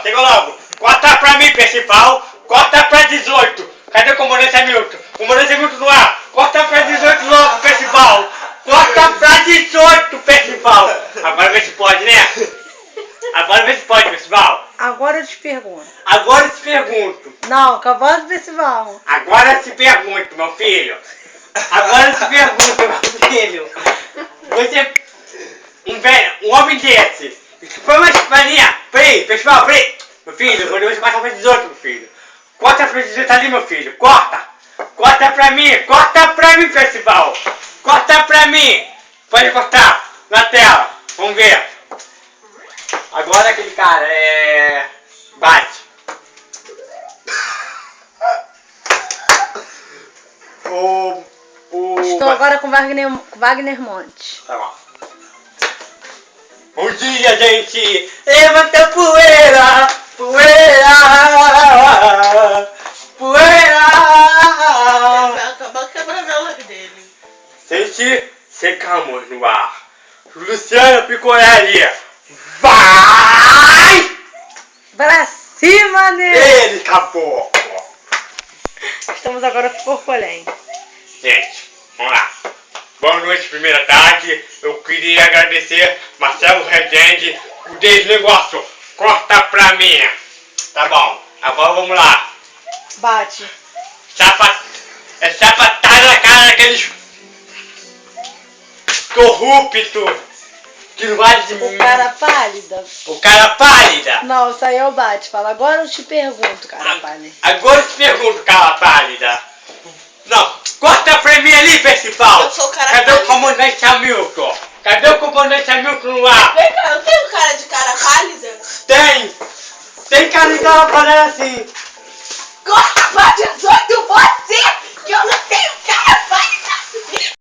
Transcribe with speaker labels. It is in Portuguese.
Speaker 1: chega logo. Corta pra mim, Percival. Corta pra 18. Cadê o comandante Hamilton? Comandante Hamilton no ar. Corta pra 18 logo, Percival. Corta pra 18, Percival. Agora vê se pode, né? Agora vê se pode, Percival.
Speaker 2: Agora eu te pergunto.
Speaker 1: Agora eu te pergunto.
Speaker 2: Não, com a voz do Percival.
Speaker 1: Agora eu te pergunto, meu filho. Agora eu te pergunto, meu filho. Você, um homem desse, que foi uma espadinha. Peraí, Percival, peraí. Meu filho, eu vou passar pra 18, meu filho. Corta pra 18 ali, meu filho. Corta. Corta pra mim, Percival. Corta pra mim. Pode cortar na tela. Vamos ver. Agora aquele cara bate.
Speaker 2: Estou agora com Wagner Monte.
Speaker 1: Tá bom. Bom dia, gente. Levanta a poeira. Poeira. Poeira.
Speaker 3: Vai acabar quebrando a live dele.
Speaker 1: Gente, chegamos no ar. Luciano Picolari. Vai!
Speaker 2: Pra cima dele!
Speaker 1: Ele acabou!
Speaker 2: Estamos agora com Porcolém.
Speaker 1: Gente, vamos lá. Boa noite, primeira tarde. Eu queria agradecer Marcelo Rezende por esse negócio. Corta pra mim. Tá bom, agora vamos lá.
Speaker 2: Bate.
Speaker 1: Sapatada na cara daqueles corruptos. Que não vai de
Speaker 2: O cara pálida.
Speaker 1: O cara pálida.
Speaker 2: Não, isso aí é o bate. Fala, agora eu te pergunto, cara pálida.
Speaker 1: Agora eu te pergunto, cara pálida. Não, corta pra mim ali, Percival.
Speaker 3: Eu sou o cara
Speaker 1: Cadê
Speaker 3: pálida.
Speaker 1: o comandante Hamilton? Cadê o comandante Hamilton no ar?
Speaker 3: Vem cá, eu tenho cara de cara pálida?
Speaker 1: Tem cara de cara pálida assim.